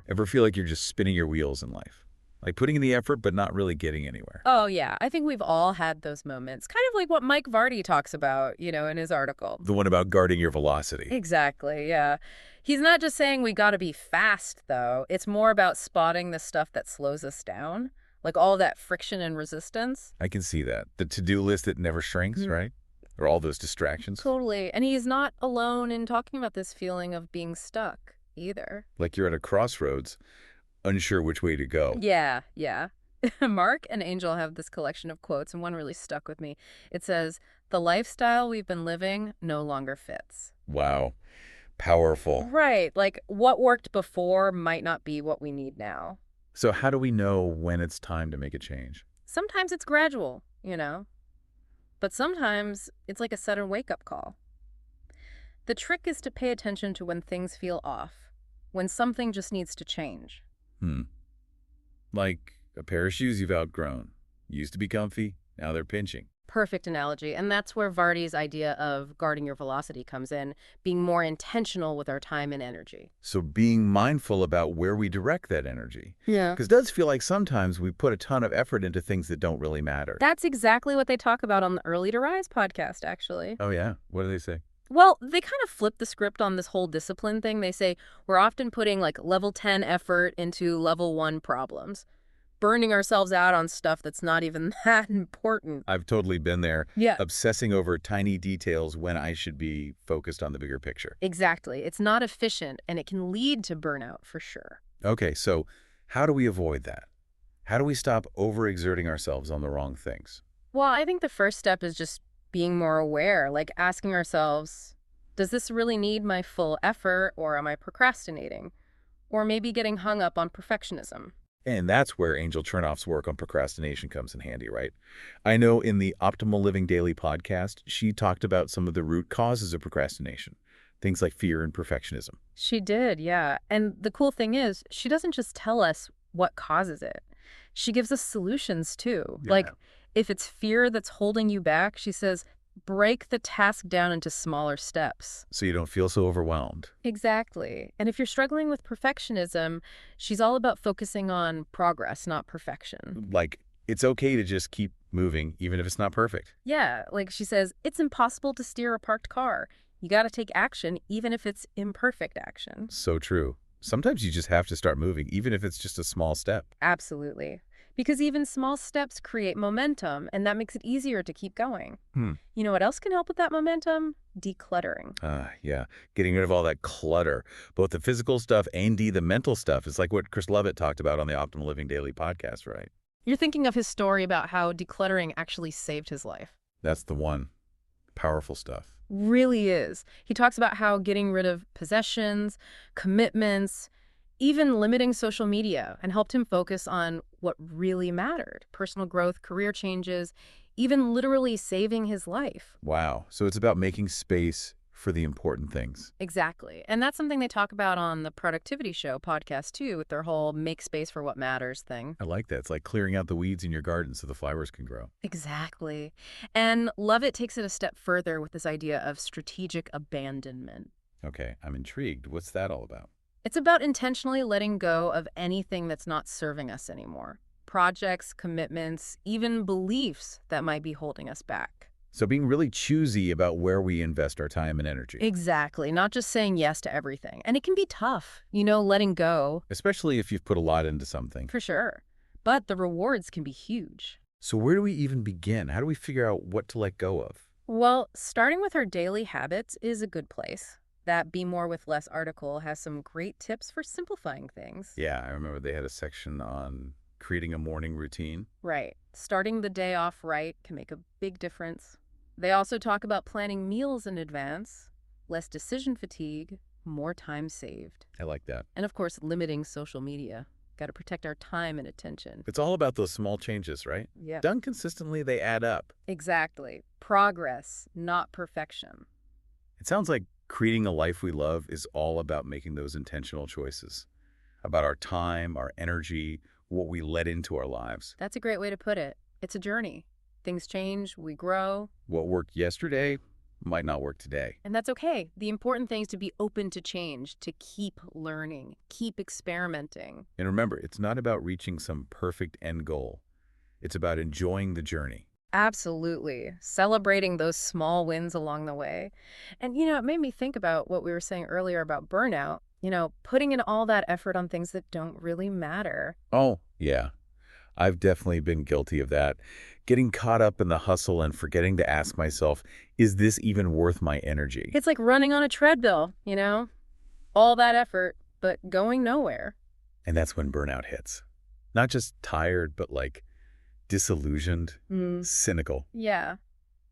Ever feel like you're just spinning your wheels in life? Like putting in the effort, but not really getting anywhere? Oh, yeah. I think we've all had those moments. Kind of like what Mike Vardy talks about, in his article. The one about guarding your velocity. Exactly, yeah. He's not just saying we got to be fast, though. It's more about spotting the stuff that slows us down, like all that friction and resistance. I can see that. The to-do list that never shrinks, Mhm. right? Or all those distractions. Totally. And he's not alone in talking about this feeling of being stuck either. Like you're at a crossroads, unsure which way to go. Yeah, yeah. Mark and Angel have this collection of quotes, and one really stuck with me. It says, "The lifestyle we've been living no longer fits." Wow. Powerful. Right. Like what worked before might not be what we need now. So how do we know when it's time to make a change? Sometimes it's gradual, but sometimes it's like a sudden wake up call. The trick is to pay attention to when things feel off, when something just needs to change. Hmm. Like a pair of shoes you've outgrown. Used to be comfy, now they're pinching. Perfect analogy. And that's where Vardy's idea of guarding your velocity comes in, being more intentional with our time and energy. So being mindful about where we direct that energy. Yeah. Because it does feel like sometimes we put a ton of effort into things that don't really matter. That's exactly what they talk about on the Early to Rise podcast, actually. Oh, yeah? What do they say? Well, they kind of flip the script on this whole discipline thing. They say we're often putting like level 10 effort into level 1 problems, burning ourselves out on stuff that's not even that important. I've totally been there, Yeah. obsessing over tiny details when I should be focused on the bigger picture. Exactly. It's not efficient, and it can lead to burnout for sure. Okay, so how do we avoid that? How do we stop overexerting ourselves on the wrong things? Well, I think the first step is just being more aware, like asking ourselves, does this really need my full effort, or am I procrastinating? Or maybe getting hung up on perfectionism. And that's where Angel Chernoff's work on procrastination comes in handy, right? I know in the Optimal Living Daily podcast, she talked about some of the root causes of procrastination, things like fear and perfectionism. She did, yeah. And the cool thing is, she doesn't just tell us what causes it. She gives us solutions too. Yeah. Like, if it's fear that's holding you back, she says, break the task down into smaller steps. So you don't feel so overwhelmed. Exactly. And if you're struggling with perfectionism, she's all about focusing on progress, not perfection. Like, it's okay to just keep moving, even if it's not perfect. Yeah, like she says, it's impossible to steer a parked car. You got to take action, even if it's imperfect action. So true. Sometimes you just have to start moving, even if it's just a small step. Absolutely. Because even small steps create momentum, and that makes it easier to keep going. Hmm. You know what else can help with that momentum? Decluttering. Yeah. Getting rid of all that clutter, both the physical stuff and the mental stuff. Is like what Chris Lovett talked about on the Optimal Living Daily podcast, right? You're thinking of his story about how decluttering actually saved his life. That's the one. Powerful stuff. Really is. He talks about how getting rid of possessions, commitments, even limiting social media, and helped him focus on what really mattered: personal growth, career changes, even literally saving his life. Wow. So it's about making space for the important things. Exactly. And that's something they talk about on the Productivity Show podcast, too, with their whole make space for what matters thing. I like that. It's like clearing out the weeds in your garden so the flowers can grow. Exactly. And Lovett takes it a step further with this idea of strategic abandonment. Okay, I'm intrigued. What's that all about? It's about intentionally letting go of anything that's not serving us anymore. Projects, commitments, even beliefs that might be holding us back. So being really choosy about where we invest our time and energy. Exactly. Not just saying yes to everything. And it can be tough, letting go. Especially if you've put a lot into something. For sure. But the rewards can be huge. So where do we even begin? How do we figure out what to let go of? Well, starting with our daily habits is a good place. That Be More with Less article has some great tips for simplifying things. Yeah, I remember they had a section on creating a morning routine. Right. Starting the day off right can make a big difference. They also talk about planning meals in advance, less decision fatigue, more time saved. I like that. And of course, limiting social media. Got to protect our time and attention. It's all about those small changes, right? Yeah. Done consistently, they add up. Exactly. Progress, not perfection. It sounds like creating a life we love is all about making those intentional choices. About our time, our energy, what we let into our lives. That's a great way to put it. It's a journey. Things change, we grow. What worked yesterday might not work today. And that's okay. The important thing is to be open to change, to keep learning, keep experimenting. And remember, it's not about reaching some perfect end goal. It's about enjoying the journey. Absolutely. Celebrating those small wins along the way. And, it made me think about what we were saying earlier about burnout, putting in all that effort on things that don't really matter. Oh, yeah. I've definitely been guilty of that. Getting caught up in the hustle and forgetting to ask myself, is this even worth my energy? It's like running on a treadmill, all that effort, but going nowhere. And that's when burnout hits. Not just tired, but like disillusioned, Mm, cynical. yeah.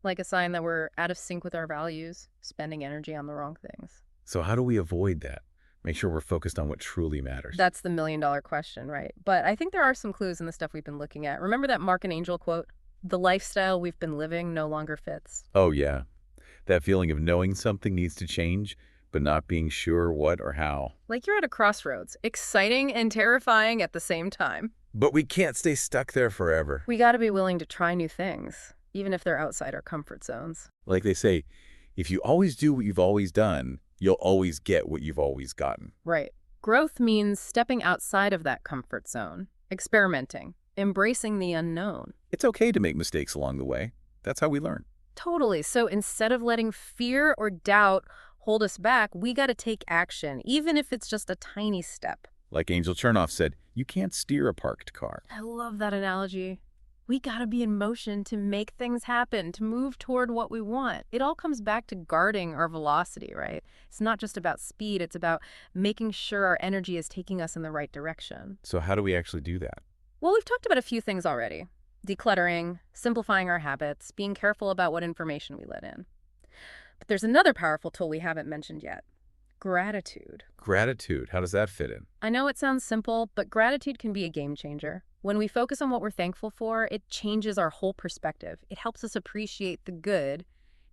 Like a sign that we're out of sync with our values, spending energy on the wrong things. So how do we avoid that? Make sure we're focused on what truly matters. That's the million-dollar question, right? But I think there are some clues in the stuff we've been looking at. Remember that Mark and Angel quote? The lifestyle we've been living no longer fits. Oh, yeah. That feeling of knowing something needs to change, but not being sure what or how. Like you're at a crossroads, exciting and terrifying at the same time. But we can't stay stuck there forever. We got to be willing to try new things, even if they're outside our comfort zones. Like they say, if you always do what you've always done, you'll always get what you've always gotten. Right. Growth means stepping outside of that comfort zone, experimenting, embracing the unknown. It's okay to make mistakes along the way. That's how we learn. Totally. So instead of letting fear or doubt hold us back, we got to take action, even if it's just a tiny step. Like Angel Chernoff said, you can't steer a parked car. I love that analogy. We got to be in motion to make things happen, to move toward what we want. It all comes back to guarding our velocity, right? It's not just about speed, it's about making sure our energy is taking us in the right direction. So how do we actually do that? Well, we've talked about a few things already. Decluttering, simplifying our habits, being careful about what information we let in. But there's another powerful tool we haven't mentioned yet. Gratitude. Gratitude, how does that fit in? I know it sounds simple, but gratitude can be a game changer. When we focus on what we're thankful for, it changes our whole perspective. It helps us appreciate the good,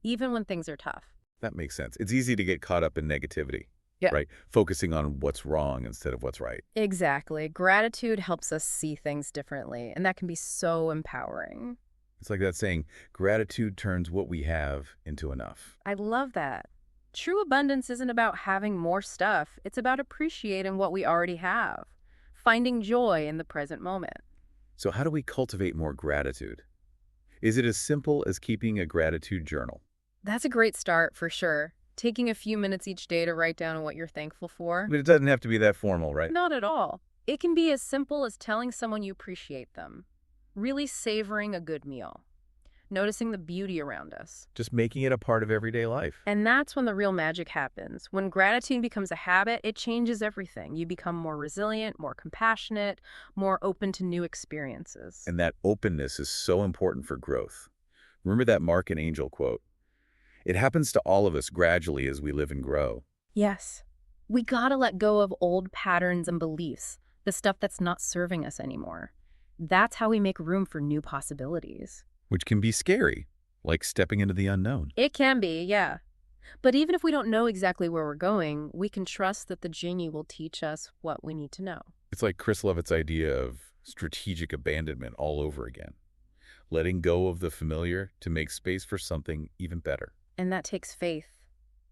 even when things are tough. That makes sense. It's easy to get caught up in negativity, Yeah. right? Focusing on what's wrong instead of what's right. Exactly. Gratitude helps us see things differently, and that can be so empowering. It's like that saying, gratitude turns what we have into enough. I love that. True abundance isn't about having more stuff. It's about appreciating what we already have, finding joy in the present moment. So how do we cultivate more gratitude? Is it as simple as keeping a gratitude journal? That's a great start for sure. Taking a few minutes each day to write down what you're thankful for. But it doesn't have to be that formal, right? Not at all. It can be as simple as telling someone you appreciate them, really savoring a good meal, noticing the beauty around us. Just making it a part of everyday life. And that's when the real magic happens. When gratitude becomes a habit, it changes everything. You become more resilient, more compassionate, more open to new experiences. And that openness is so important for growth. Remember that Mark and Angel quote? It happens to all of us gradually as we live and grow. Yes. We gotta let go of old patterns and beliefs, the stuff that's not serving us anymore. That's how we make room for new possibilities. Which can be scary, like stepping into the unknown. It can be, yeah. But even if we don't know exactly where we're going, we can trust that the journey will teach us what we need to know. It's like Chris Lovett's idea of strategic abandonment all over again. Letting go of the familiar to make space for something even better. And that takes faith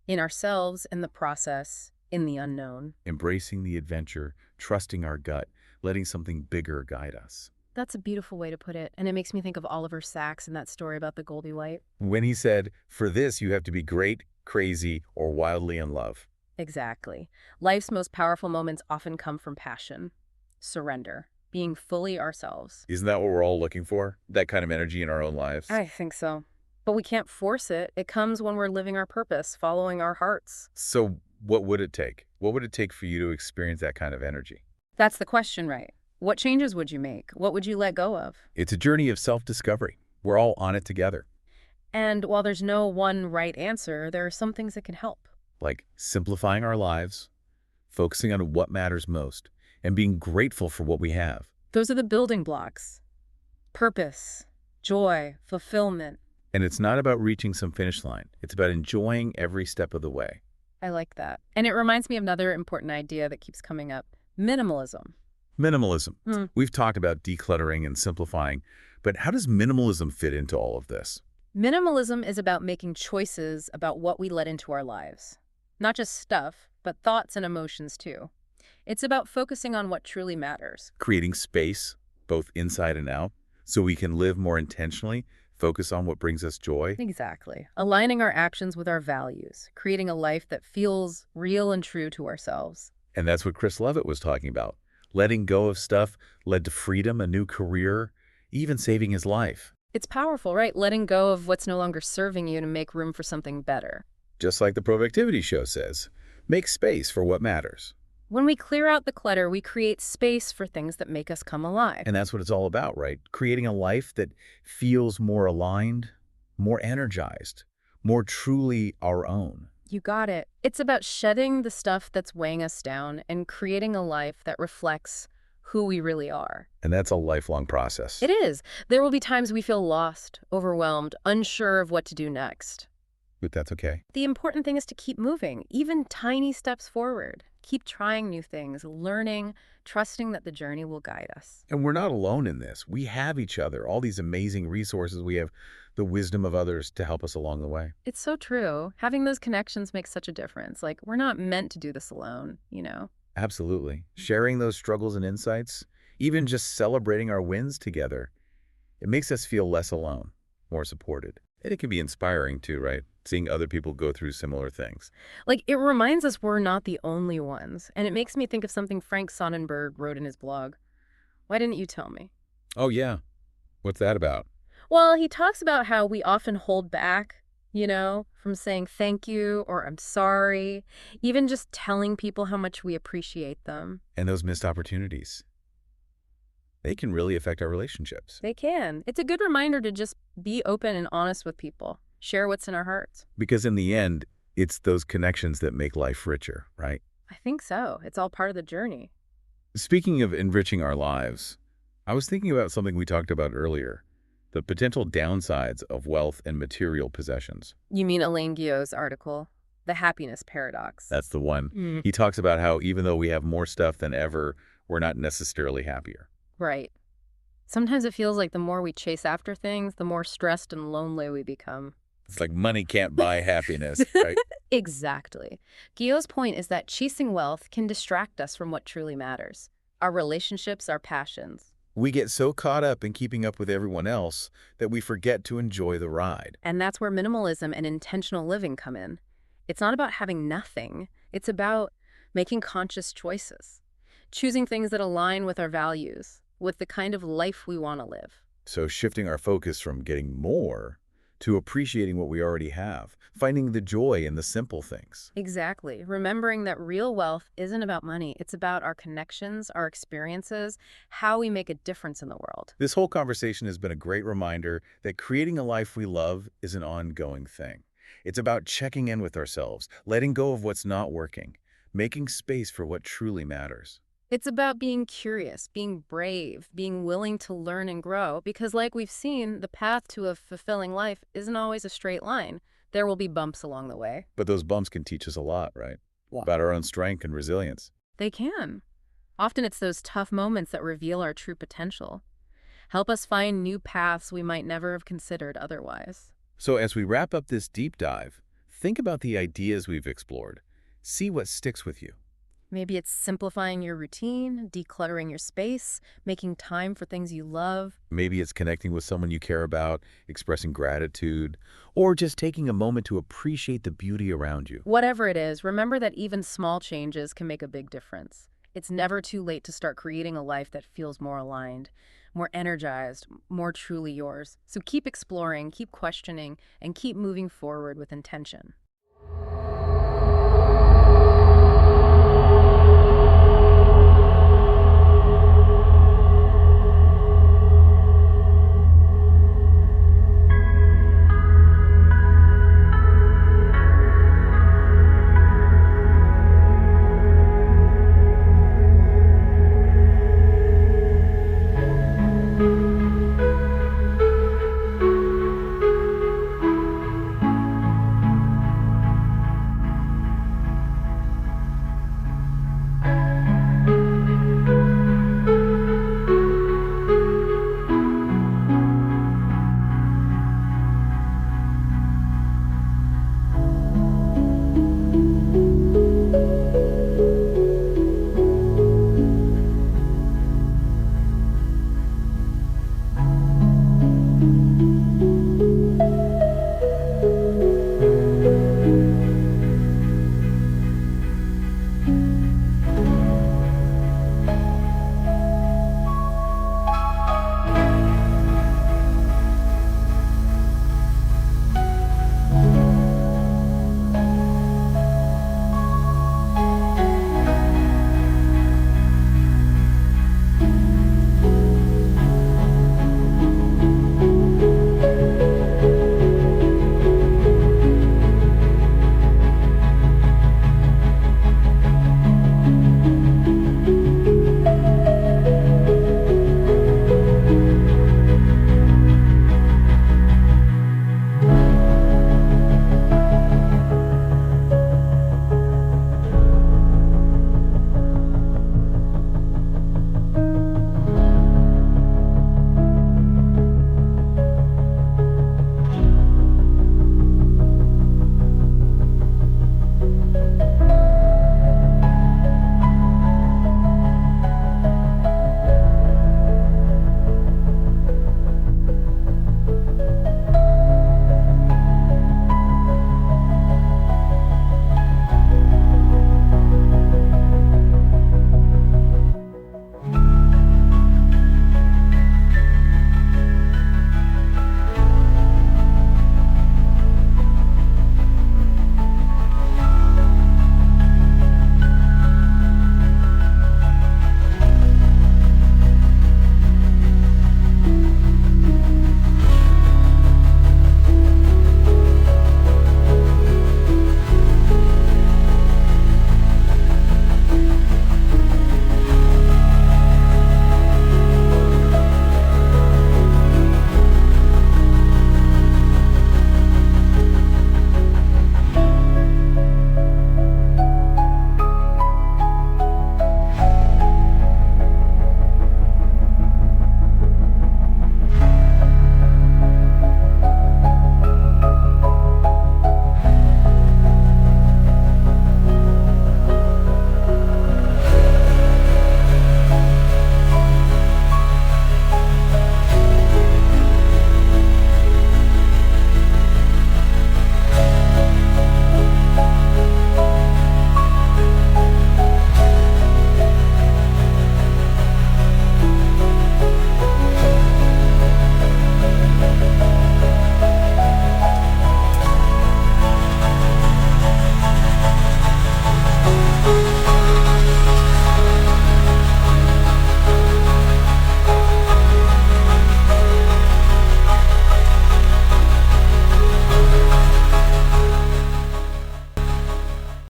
in ourselves, in the process, in the unknown. Embracing the adventure, trusting our gut, letting something bigger guide us. That's a beautiful way to put it, and it makes me think of Oliver Sacks and that story about the Goldie Light. When he said, for this you have to be great, crazy, or wildly in love. Exactly. Life's most powerful moments often come from passion, surrender, being fully ourselves. Isn't that what we're all looking for? That kind of energy in our own lives? I think so. But we can't force it. It comes when we're living our purpose, following our hearts. So what would it take? What would it take for you to experience that kind of energy? That's the question, right? What changes would you make? What would you let go of? It's a journey of self-discovery. We're all on it together. And while there's no one right answer, there are some things that can help. Like simplifying our lives, focusing on what matters most, and being grateful for what we have. Those are the building blocks. Purpose, joy, fulfillment. And it's not about reaching some finish line. It's about enjoying every step of the way. I like that. And it reminds me of another important idea that keeps coming up. Minimalism. Minimalism. We've talked about decluttering and simplifying, but how does minimalism fit into all of this? Minimalism is about making choices about what we let into our lives. Not just stuff, but thoughts and emotions too. It's about focusing on what truly matters. Creating space, both inside and out, so we can live more intentionally, focus on what brings us joy. Exactly. Aligning our actions with our values, creating a life that feels real and true to ourselves. And that's what Chris Lovett was talking about. Letting go of stuff led to freedom, a new career, even saving his life. It's powerful, right? Letting go of what's no longer serving you to make room for something better. Just like the productivity show says, make space for what matters. When we clear out the clutter, we create space for things that make us come alive. And that's what it's all about, right? Creating a life that feels more aligned, more energized, more truly our own. You got it. It's about shedding the stuff that's weighing us down and creating a life that reflects who we really are. And that's a lifelong process. It is. There will be times we feel lost, overwhelmed, unsure of what to do next. But that's okay. The important thing is to keep moving, even tiny steps forward. Keep trying new things, learning, trusting that the journey will guide us. And we're not alone in this. We have each other, all these amazing resources. We have the wisdom of others to help us along the way. It's so true. Having those connections makes such a difference. Like, we're not meant to do this alone, you know? Absolutely. Sharing those struggles and insights, even just celebrating our wins together, it makes us feel less alone, more supported. And it can be inspiring too, right? Seeing other people go through similar things. Like, it reminds us we're not the only ones. And it makes me think of something Frank Sonnenberg wrote in his blog. Why didn't you tell me? Oh, yeah. What's that about? Well, he talks about how we often hold back, from saying thank you or I'm sorry, even just telling people how much we appreciate them. And those missed opportunities, they can really affect our relationships. They can. It's a good reminder to just be open and honest with people, share what's in our hearts. Because in the end, it's those connections that make life richer, right? I think so. It's all part of the journey. Speaking of enriching our lives, I was thinking about something we talked about earlier, the potential downsides of wealth and material possessions. You mean Elaine Guillau's article, The Happiness Paradox? That's the one. He talks about how even though we have more stuff than ever, we're not necessarily happier. Right. Sometimes it feels like the more we chase after things, the more stressed and lonely we become. It's like money can't buy happiness, right? Exactly. Guillau's point is that chasing wealth can distract us from what truly matters. Our relationships, our passions. We get so caught up in keeping up with everyone else that we forget to enjoy the ride. And that's where minimalism and intentional living come in. It's not about having nothing. It's about making conscious choices, choosing things that align with our values, with the kind of life we want to live. So shifting our focus from getting more to appreciating what we already have, finding the joy in the simple things. Exactly. Remembering that real wealth isn't about money. It's about our connections, our experiences, how we make a difference in the world. This whole conversation has been a great reminder that creating a life we love is an ongoing thing. It's about checking in with ourselves, letting go of what's not working, making space for what truly matters. It's about being curious, being brave, being willing to learn and grow, because like we've seen, the path to a fulfilling life isn't always a straight line. There will be bumps along the way. But those bumps can teach us a lot, right? Wow. About our own strength and resilience. They can. Often it's those tough moments that reveal our true potential, help us find new paths we might never have considered otherwise. So as we wrap up this deep dive, think about the ideas we've explored. See what sticks with you. Maybe it's simplifying your routine, decluttering your space, making time for things you love. Maybe it's connecting with someone you care about, expressing gratitude, or just taking a moment to appreciate the beauty around you. Whatever it is, remember that even small changes can make a big difference. It's never too late to start creating a life that feels more aligned, more energized, more truly yours. So keep exploring, keep questioning, and keep moving forward with intention.